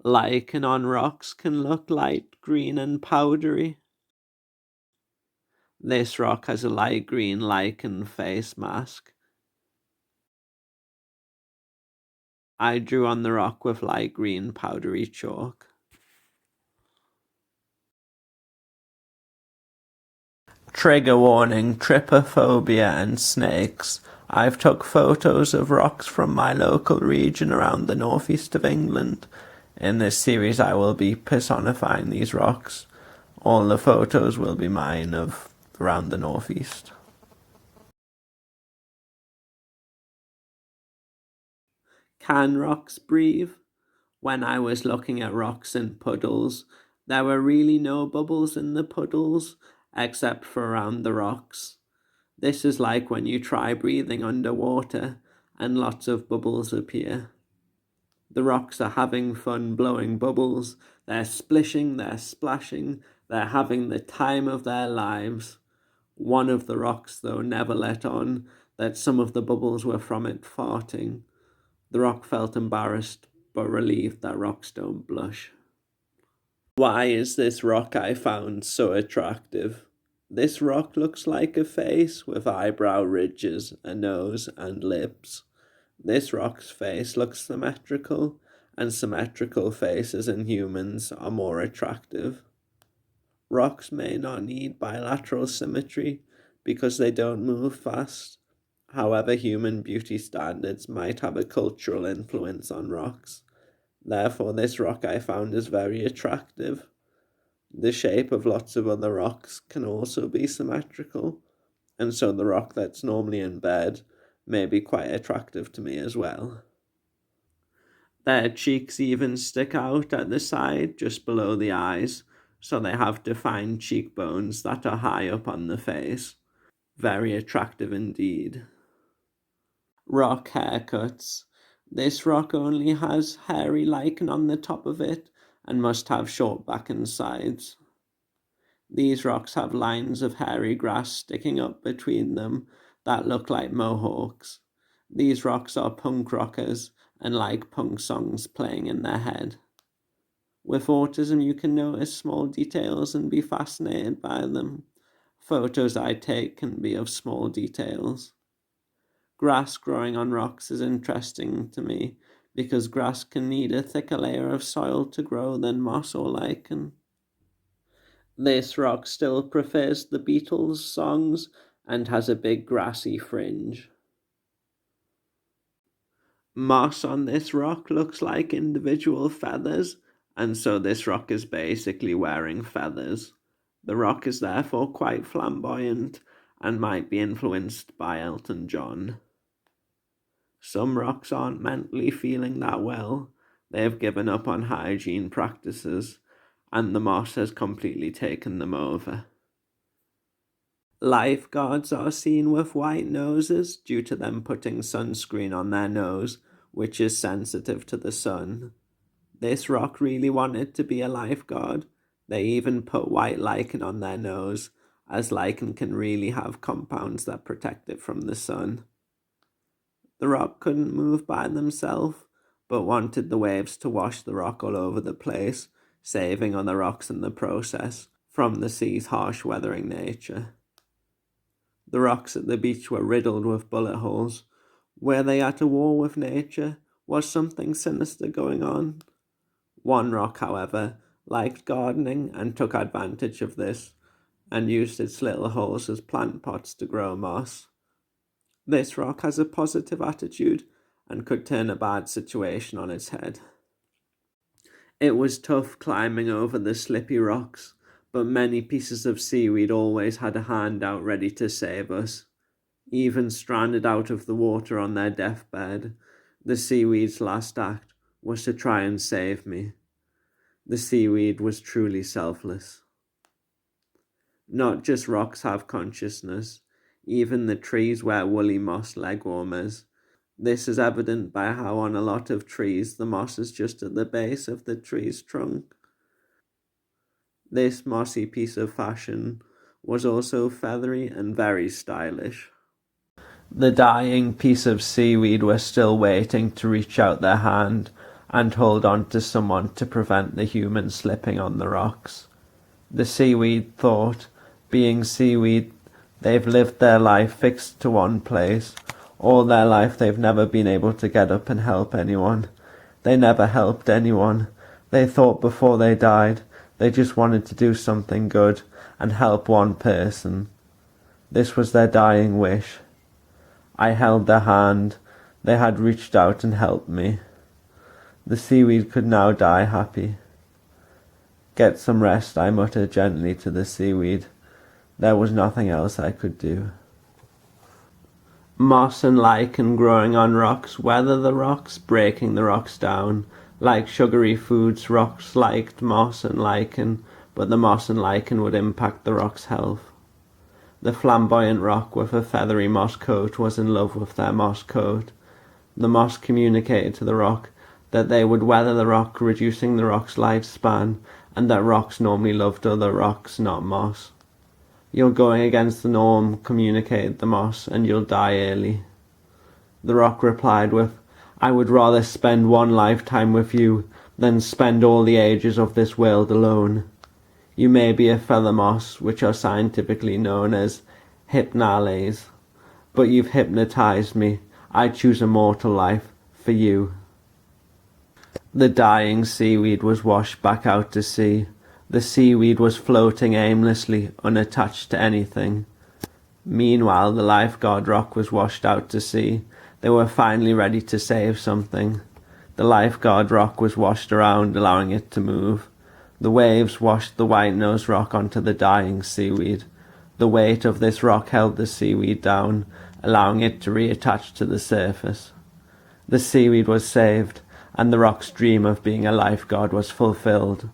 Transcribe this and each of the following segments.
Lichen on rocks can look light green and powdery. This rock has a light green lichen face mask. I drew on the rock with light green powdery chalk. Trigger warning, trypophobia and snakes. I've took photos of rocks from my local region around the northeast of England. In this series I will be personifying these rocks. All the photos will be mine of around the northeast. Can rocks breathe? When I was looking at rocks in puddles, there were really no bubbles in the puddles, except for around the rocks. This is like when you try breathing underwater and lots of bubbles appear. The rocks are having fun blowing bubbles, they're splishing, they're splashing, they're having the time of their lives. One of the rocks, though, never let on that some of the bubbles were from it farting. The rock felt embarrassed, but relieved that rocks don't blush. Why is this rock I found so attractive? This rock looks like a face with eyebrow ridges, a nose, and lips. This rock's face looks symmetrical, and symmetrical faces in humans are more attractive. Rocks may not need bilateral symmetry because they don't move fast. However, human beauty standards might have a cultural influence on rocks. Therefore, this rock I found is very attractive. The shape of lots of other rocks can also be symmetrical, and so the rock that's normally in bed may be quite attractive to me as well. Their cheeks even stick out at the side, just below the eyes, so they have defined cheekbones that are high up on the face. Very attractive indeed. Rock haircuts. This rock only has hairy lichen on the top of it and must have short back and sides. These rocks have lines of hairy grass sticking up between them that look like mohawks. These rocks are punk rockers and like punk songs playing in their head. With autism, you can notice small details and be fascinated by them. Photos I take can be of small details. Grass growing on rocks is interesting to me because grass can need a thicker layer of soil to grow than moss or lichen. This rock still prefers the Beatles songs and has a big grassy fringe. Moss on this rock looks like individual feathers, and so this rock is basically wearing feathers. The rock is therefore quite flamboyant and might be influenced by Elton John. Some rocks aren't mentally feeling that well. They have given up on hygiene practices, and the moss has completely taken them over. Lifeguards are seen with white noses due to them putting sunscreen on their nose, which is sensitive to the sun. This rock really wanted to be a lifeguard. They even put white lichen on their nose, as lichen can really have compounds that protect it from the sun. The rock couldn't move by themselves, but wanted the waves to wash the rock all over the place, saving other rocks in the process from the sea's harsh weathering nature. The rocks at the beach were riddled with bullet holes. Were they at a war with nature? Was something sinister going on? One rock, however, liked gardening and took advantage of this, and used its little holes as plant pots to grow moss. This rock has a positive attitude and could turn a bad situation on its head. It was tough climbing over the slippy rocks, but many pieces of seaweed always had a hand out ready to save us. Even stranded out of the water on their deathbed, the seaweed's last act was to try and save me. The seaweed was truly selfless. Not just rocks have consciousness, even the trees wear woolly moss leg warmers. This is evident by how on a lot of trees the moss is just at the base of the tree's trunk. This mossy piece of fashion was also feathery and very stylish. The dying piece of seaweed were still waiting to reach out their hand, and hold on to someone to prevent the human slipping on the rocks. The seaweed thought, being seaweed, they've lived their life fixed to one place. All their life they've never been able to get up and help anyone. They never helped anyone. They thought before they died they just wanted to do something good and help one person. This was their dying wish. I held their hand. They had reached out and helped me. The seaweed could now die happy. Get some rest, I muttered gently to the seaweed. There was nothing else I could do. Moss and lichen growing on rocks weather the rocks, breaking the rocks down. Like sugary foods, rocks liked moss and lichen, but the moss and lichen would impact the rock's health. The flamboyant rock with a feathery moss coat was in love with their moss coat. The moss communicated to the rock that they would weather the rock, reducing the rock's lifespan, and that rocks normally loved other rocks, not moss. You're going against the norm, communicated the moss, and you'll die early. The rock replied with, I would rather spend one lifetime with you than spend all the ages of this world alone. You may be a feather moss, which are scientifically known as hypnales, but you've hypnotized me. I choose a mortal life for you. The dying seaweed was washed back out to sea. The seaweed was floating aimlessly, unattached to anything. Meanwhile, the lifeguard rock was washed out to sea. They were finally ready to save something. The lifeguard rock was washed around, allowing it to move. The waves washed the white-nosed rock onto the dying seaweed. The weight of this rock held the seaweed down, allowing it to reattach to the surface. The seaweed was saved, and the rock's dream of being a lifeguard was fulfilled.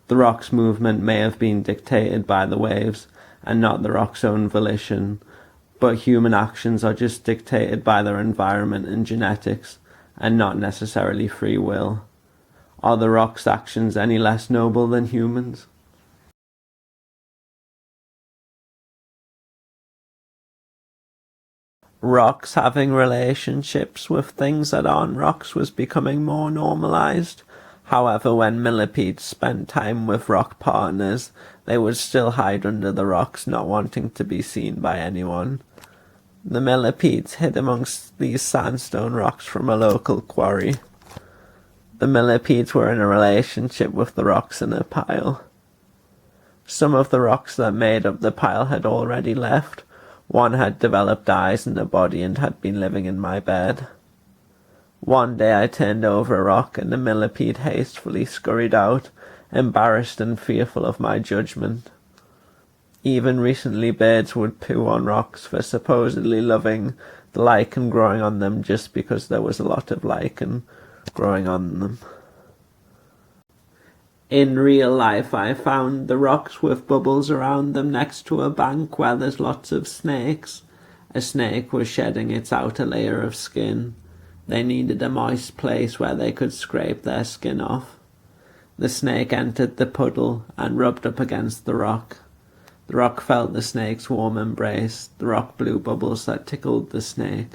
The rock's movement may have been dictated by the waves, and not the rock's own volition, but human actions are just dictated by their environment and genetics, and not necessarily free will. Are the rock's actions any less noble than humans? Rocks having relationships with things that aren't rocks was becoming more normalized. However, when millipedes spent time with rock partners, they would still hide under the rocks, not wanting to be seen by anyone. The millipedes hid amongst these sandstone rocks from a local quarry. The millipedes were in a relationship with the rocks in a pile. Some of the rocks that made up the pile had already left. One had developed eyes and a body and had been living in my bed. One day I turned over a rock and the millipede hastily scurried out, embarrassed and fearful of my judgment. Even recently birds would poo on rocks for supposedly loving the lichen growing on them just because there was a lot of lichen growing on them. In real life, I found the rocks with bubbles around them next to a bank where there's lots of snakes. A snake was shedding its outer layer of skin. They needed a moist place where they could scrape their skin off. The snake entered the puddle and rubbed up against the rock. The rock felt the snake's warm embrace. The rock blew bubbles that tickled the snake.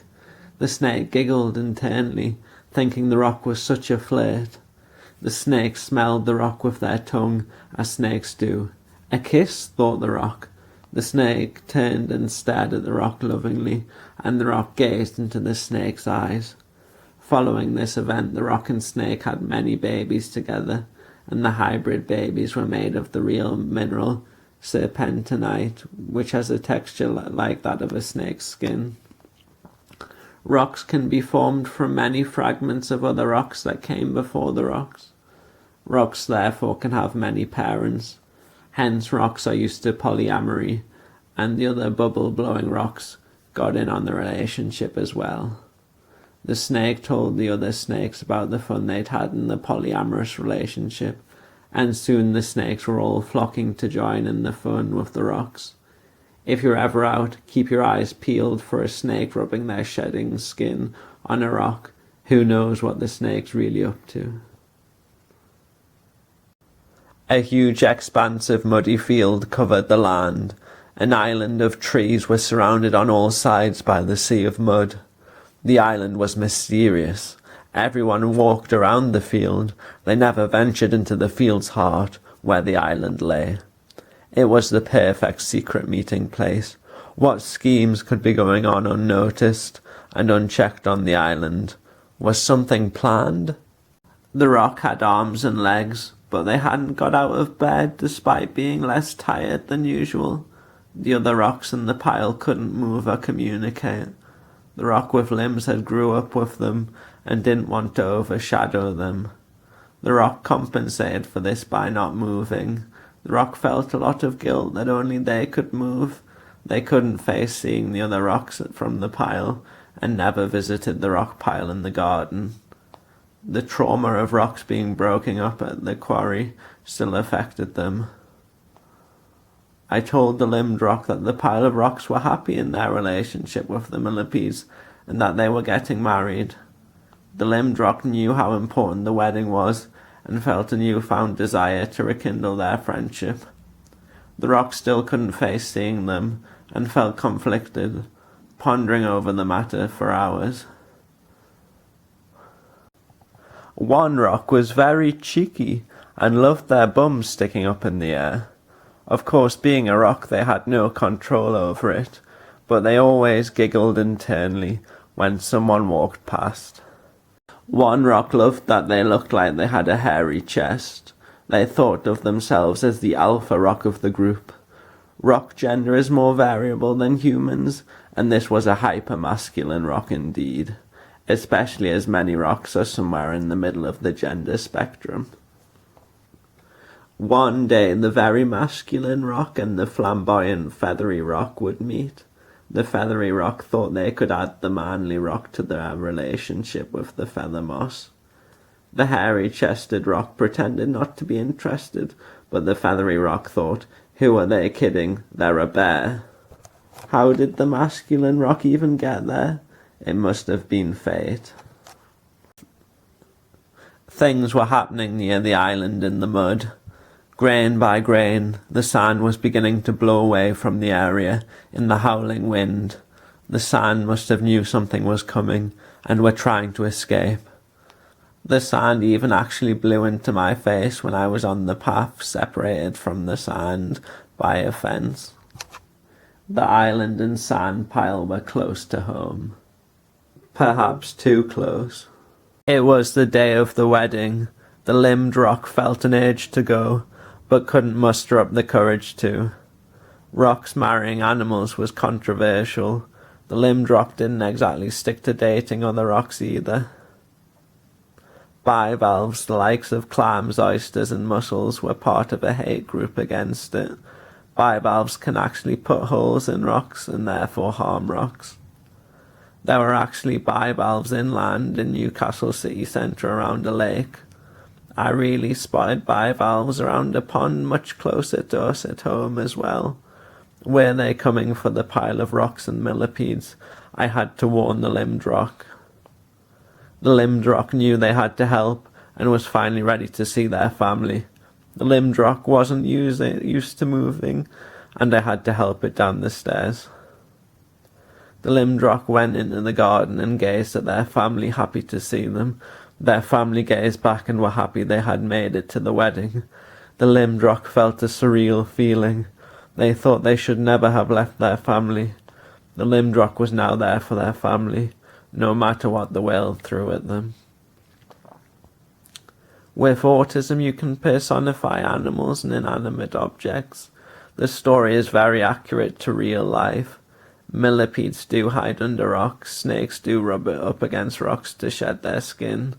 The snake giggled internally, thinking the rock was such a flirt. The snake smelled the rock with their tongue, as snakes do. A kiss, thought the rock. The snake turned and stared at the rock lovingly, and the rock gazed into the snake's eyes. Following this event, the rock and snake had many babies together, and the hybrid babies were made of the real mineral serpentinite, which has a texture like that of a snake's skin. Rocks can be formed from many fragments of other rocks that came before the rocks. Rocks therefore can have many parents. Hence rocks are used to polyamory, and the other bubble-blowing rocks got in on the relationship as well. The snake told the other snakes about the fun they'd had in the polyamorous relationship, and soon the snakes were all flocking to join in the fun with the rocks. If you're ever out, keep your eyes peeled for a snake rubbing their shedding skin on a rock. Who knows what the snake's really up to? A huge expanse of muddy field covered the land. An island of trees was surrounded on all sides by the sea of mud. The island was mysterious. Everyone walked around the field. They never ventured into the field's heart, where the island lay. It was the perfect secret meeting place. What schemes could be going on unnoticed and unchecked on the island? Was something planned? The rock had arms and legs, but they hadn't got out of bed despite being less tired than usual. The other rocks in the pile couldn't move or communicate. The rock with limbs had grew up with them and didn't want to overshadow them. The rock compensated for this by not moving. The rock felt a lot of guilt that only they could move. They couldn't face seeing the other rocks from the pile and never visited the rock pile in the garden. The trauma of rocks being broken up at the quarry still affected them. I told the limbed rock that the pile of rocks were happy in their relationship with the millipedes and that they were getting married. The limbed rock knew how important the wedding was and felt a newfound desire to rekindle their friendship. The rock still couldn't face seeing them and felt conflicted, pondering over the matter for hours. One rock was very cheeky and loved their bums sticking up in the air. Of course, being a rock, they had no control over it, but they always giggled internally when someone walked past. One rock loved that they looked like they had a hairy chest. They thought of themselves as the alpha rock of the group. Rock gender is more variable than humans, and this was a hyper-masculine rock indeed, especially as many rocks are somewhere in the middle of the gender spectrum. One day the very masculine rock and the flamboyant feathery rock would meet. The feathery rock thought they could add the manly rock to their relationship with the feather moss. The hairy-chested rock pretended not to be interested, but the feathery rock thought, who are they kidding? They're a bear. How did the masculine rock even get there? It must have been fate. Things were happening near the island in the mud. Grain by grain, the sand was beginning to blow away from the area in the howling wind. The sand must have knew something was coming and were trying to escape. The sand even actually blew into my face when I was on the path separated from the sand by a fence. The island and sand pile were close to home. Perhaps too close. It was the day of the wedding. The limbed rock felt an urge to go, but couldn't muster up the courage to. Rocks marrying animals was controversial. The limbed rock didn't exactly stick to dating other rocks either. Bivalves, the likes of clams, oysters and mussels, were part of a hate group against it. Bivalves can actually put holes in rocks and therefore harm rocks. There were actually bivalves inland in Newcastle city centre around a lake. I really spotted bivalves around a pond much closer to us at home as well. Were they coming for the pile of rocks and millipedes, I had to warn the limbed rock. The limbed rock knew they had to help and was finally ready to see their family. The limbed rock wasn't used to moving, and I had to help it down the stairs. The limbed rock went into the garden and gazed at their family, happy to see them. Their family gazed back and were happy they had made it to the wedding. The limbed rock felt a surreal feeling. They thought they should never have left their family. The limbed rock was now there for their family, no matter what the world threw at them. With autism, you can personify animals and inanimate objects. The story is very accurate to real life. Millipedes do hide under rocks. Snakes do rub it up against rocks to shed their skin.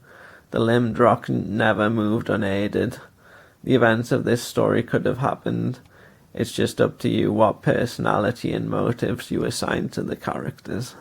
The limbed rock never moved unaided. The events of this story could have happened. It's just up to you what personality and motives you assign to the characters.